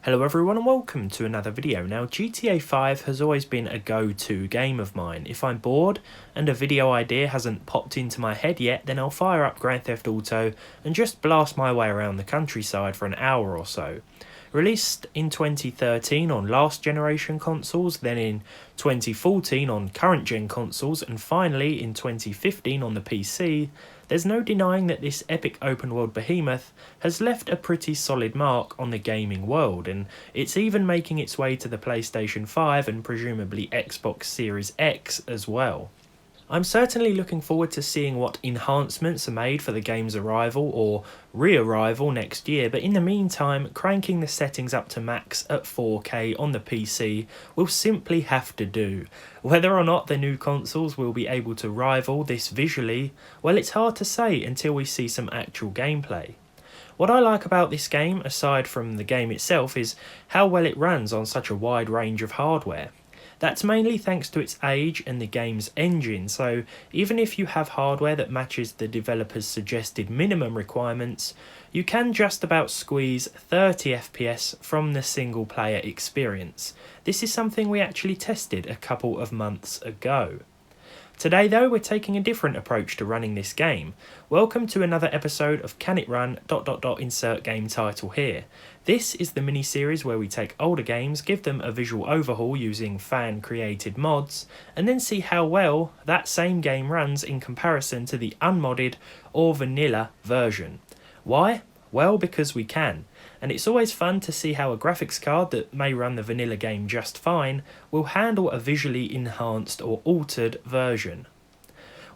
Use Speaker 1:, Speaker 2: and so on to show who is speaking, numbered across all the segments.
Speaker 1: Hello everyone and welcome to another video. Now GTA 5 has always been a go-to game of mine. If I'm bored and a video idea hasn't popped into my head yet, then I'll fire up Grand Theft Auto and just blast my way around the countryside for an hour or so. Released in 2013 on last generation consoles, then in 2014 on current gen consoles, and finally in 2015 on the PC, there's no denying that this epic open world behemoth has left a pretty solid mark on the gaming world, and it's even making its way to the PlayStation 5 and presumably Xbox Series X as well. I'm certainly looking forward to seeing what enhancements are made for the game's arrival or re-arrival next year, but in the meantime, cranking the settings up to max at 4K on the PC will simply have to do. Whether or not the new consoles will be able to rival this visually, well, it's hard to say until we see some actual gameplay. What I like about this game, aside from the game itself, is how well it runs on such a wide range of hardware. That's mainly thanks to its age and the game's engine, so even if you have hardware that matches the developer's suggested minimum requirements, you can just about squeeze 30 FPS from the single player experience. This is something we actually tested a couple of months ago. Today though, we're taking a different approach to running this game. Welcome to another episode of Can It Run... insert game title here. This is the mini-series where we take older games, give them a visual overhaul using fan-created mods, and then see how well that same game runs in comparison to the unmodded or vanilla version. Why? Well, because we can. And it's always fun to see how a graphics card that may run the vanilla game just fine will handle a visually enhanced or altered version.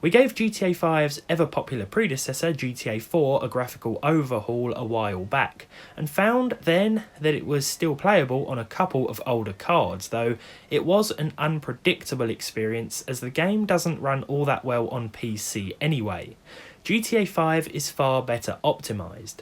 Speaker 1: We gave GTA 5's ever-popular predecessor, GTA 4, a graphical overhaul a while back, and found then that it was still playable on a couple of older cards, though it was an unpredictable experience as the game doesn't run all that well on PC anyway. GTA 5 is far better optimised.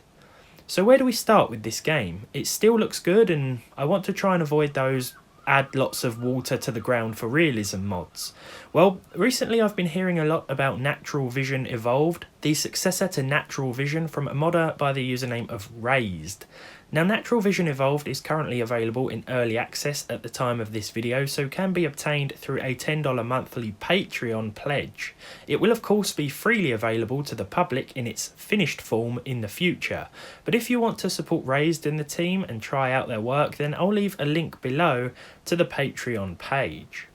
Speaker 1: So where do we start with this game? It still looks good, and I want to try and avoid those add lots of water to the ground for realism mods. Well, recently I've been hearing a lot about NaturalVision Evolved, the successor to NaturalVision from a modder by the username of Raised. Now, NaturalVision Evolved is currently available in early access at the time of this video, so can be obtained through a $10 monthly Patreon pledge. It will of course be freely available to the public in its finished form in the future, but if you want to support Raised and the team and try out their work, then I'll leave a link below to the Patreon page.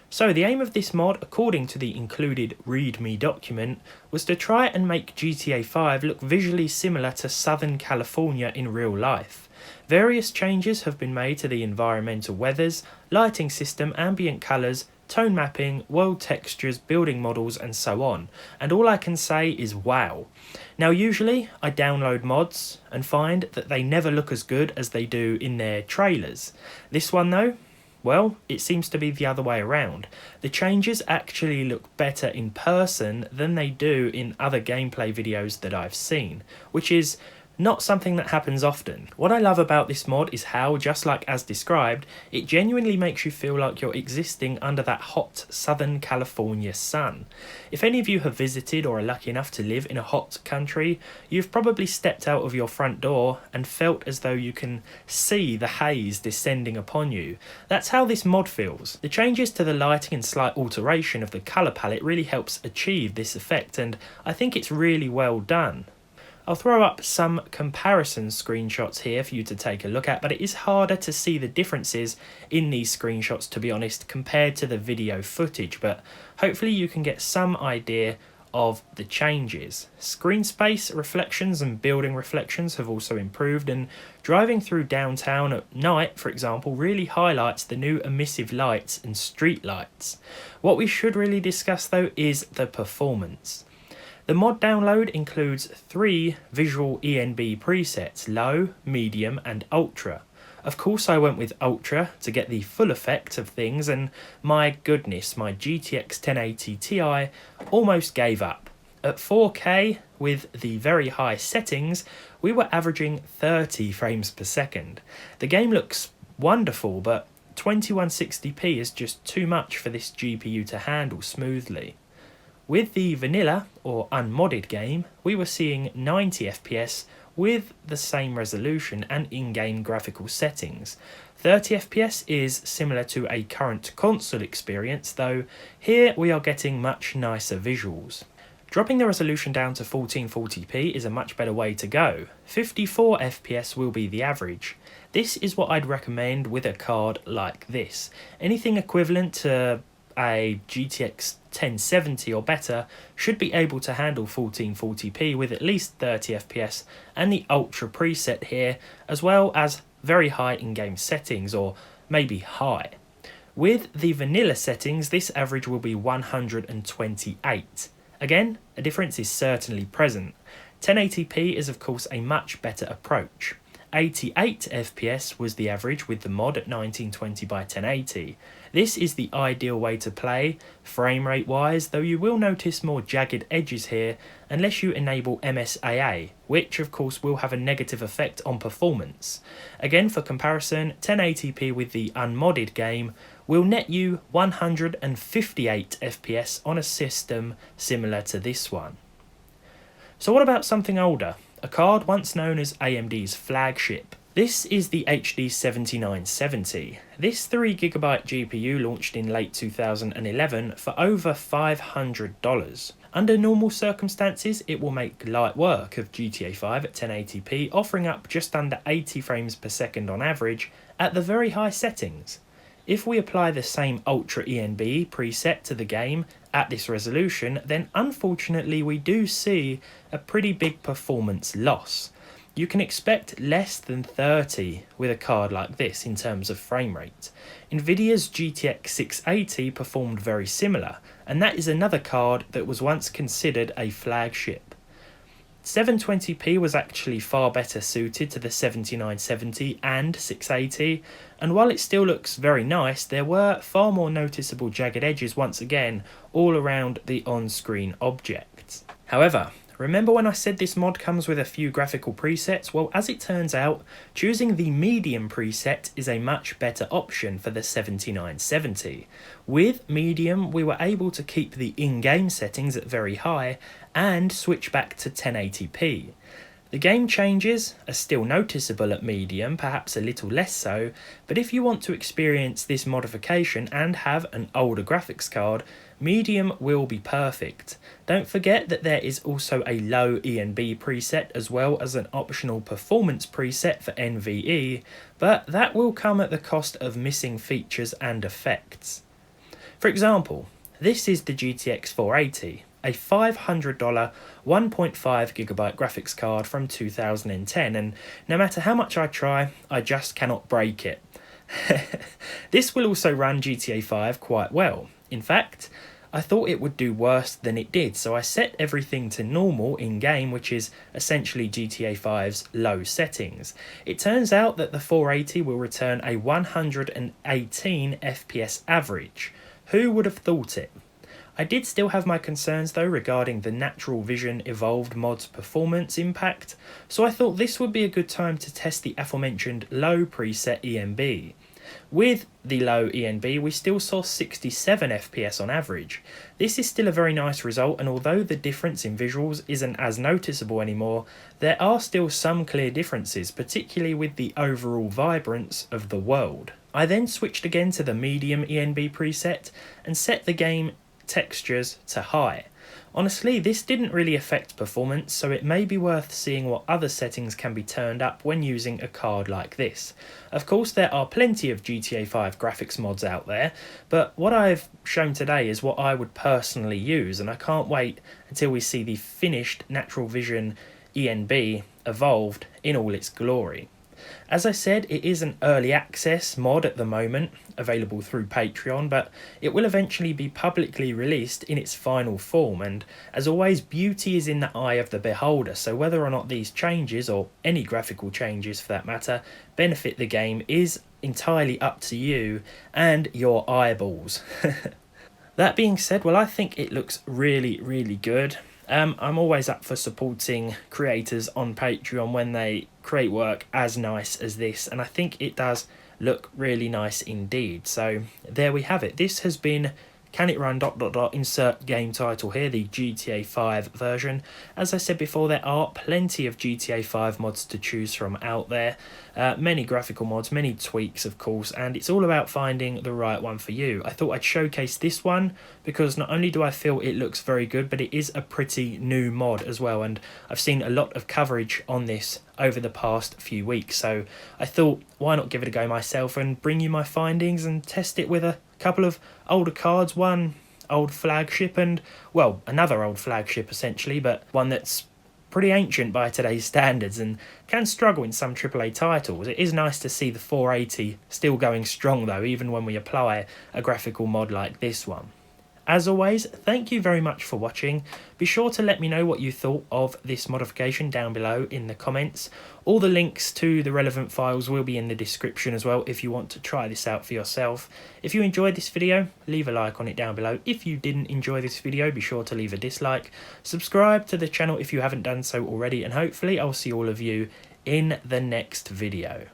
Speaker 1: So the aim of this mod, according to the included README document, was to try and make GTA 5 look visually similar to Southern California in real life. Various changes have been made to the environmental weathers, lighting system, ambient colours, tone mapping, world textures, building models and so on, and all I can say is wow. Now usually I download mods and find that they never look as good as they do in their trailers. This one though, well, it seems to be the other way around. The changes actually look better in person than they do in other gameplay videos that I've seen, which is not something that happens often. What I love about this mod is how, just like as described, it genuinely makes you feel like you're existing under that hot Southern California sun. If any of you have visited or are lucky enough to live in a hot country, you've probably stepped out of your front door and felt as though you can see the haze descending upon you. That's how this mod feels. The changes to the lighting and slight alteration of the colour palette really helps achieve this effect, and I think it's really well done. I'll throw up some comparison screenshots here for you to take a look at, but it is harder to see the differences in these screenshots, to be honest, compared to the video footage, but hopefully you can get some idea of the changes. Screen space reflections and building reflections have also improved, and driving through downtown at night, for example, really highlights the new emissive lights and street lights. What we should really discuss though is the performance. The mod download includes 3 visual ENB presets, low, medium and ultra. Of course I went with ultra to get the full effect of things, and my goodness, my GTX 1080 Ti almost gave up. At 4K with the very high settings, we were averaging 30 frames per second. The game looks wonderful, but 2160p is just too much for this GPU to handle smoothly. With the vanilla or unmodded game, we were seeing 90 FPS with the same resolution and in-game graphical settings. 30 FPS is similar to a current console experience, though here we are getting much nicer visuals. Dropping the resolution down to 1440p is a much better way to go. 54 FPS will be the average. This is what I'd recommend with a card like this. Anything equivalent to a GTX 1070 or better should be able to handle 1440p with at least 30 FPS and the Ultra preset here, as well as very high in-game settings, or maybe high. With the vanilla settings, this average will be 128. Again, a difference is certainly present. 1080p is of course a much better approach. 88 FPS was the average with the mod at 1920 by 1080. This is the ideal way to play, frame rate wise, though you will notice more jagged edges here unless you enable MSAA, which of course will have a negative effect on performance. Again, for comparison, 1080p with the unmodded game will net you 158 FPS on a system similar to this one. So what about something older? A card once known as AMD's flagship. This is the HD 7970. This 3GB GPU launched in late 2011 for over $500. Under normal circumstances, it will make light work of GTA 5 at 1080p, offering up just under 80 frames per second on average at the very high settings. If we apply the same Ultra ENB preset to the game at this resolution, then unfortunately we do see a pretty big performance loss. You can expect less than 30 with a card like this in terms of frame rate. Nvidia's GTX 680 performed very similar, and that is another card that was once considered a flagship. 720p was actually far better suited to the 7970 and 680, and while it still looks very nice, there were far more noticeable jagged edges once again all around the on-screen objects. However, remember when I said this mod comes with a few graphical presets? Well, as it turns out, choosing the medium preset is a much better option for the 7970. With medium, we were able to keep the in-game settings at very high and switch back to 1080p. The game changes are still noticeable at medium, perhaps a little less so, but if you want to experience this modification and have an older graphics card, medium will be perfect. Don't forget that there is also a low ENB preset as well as an optional performance preset for NVE, but that will come at the cost of missing features and effects. For example, this is the GTX 480. A $500 1.5GB graphics card from 2010, and no matter how much I try, I just cannot break it. This will also run GTA 5 quite well. In fact, I thought it would do worse than it did, so I set everything to normal in-game, which is essentially GTA 5's low settings. It turns out that the 480 will return a 118 FPS average. Who would have thought it? I did still have my concerns though regarding the NaturalVision Evolved mod's performance impact, so I thought this would be a good time to test the aforementioned low preset ENB. With the low ENB, we still saw 67 FPS on average. This is still a very nice result, and although the difference in visuals isn't as noticeable anymore, there are still some clear differences, particularly with the overall vibrance of the world. I then switched again to the medium ENB preset and set the game textures to high. Honestly, this didn't really affect performance, so it may be worth seeing what other settings can be turned up when using a card like this. Of course, there are plenty of GTA 5 graphics mods out there, but what I've shown today is what I would personally use, and I can't wait until we see the finished NaturalVision ENB Evolved in all its glory. As I said, it is an early access mod at the moment, available through Patreon, but it will eventually be publicly released in its final form, and as always, beauty is in the eye of the beholder, so whether or not these changes, or any graphical changes for that matter, benefit the game is entirely up to you and your eyeballs. That being said, well, I think it looks really, really good. I'm always up for supporting creators on Patreon when they create work as nice as this, and I think it does look really nice indeed. So there we have it. This has been can it run ... insert game title here, the GTA 5 version. As I said before, there are plenty of GTA 5 mods to choose from out there. Many graphical mods, many tweaks of course, and it's all about finding the right one for you. I thought I'd showcase this one because not only do I feel it looks very good, but it is a pretty new mod as well, and I've seen a lot of coverage on this over the past few weeks, so I thought why not give it a go myself and bring you my findings and test it with a couple of older cards, one old flagship and, well, another old flagship essentially, but one that's pretty ancient by today's standards and can struggle in some AAA titles. It is nice to see the 480 still going strong though, even when we apply a graphical mod like this one. As always, thank you very much for watching. Be sure to let me know what you thought of this modification down below in the comments. All the links to the relevant files will be in the description as well if you want to try this out for yourself. If you enjoyed this video, leave a like on it down below. If you didn't enjoy this video, be sure to leave a dislike. Subscribe to the channel if you haven't done so already, and hopefully I'll see all of you in the next video.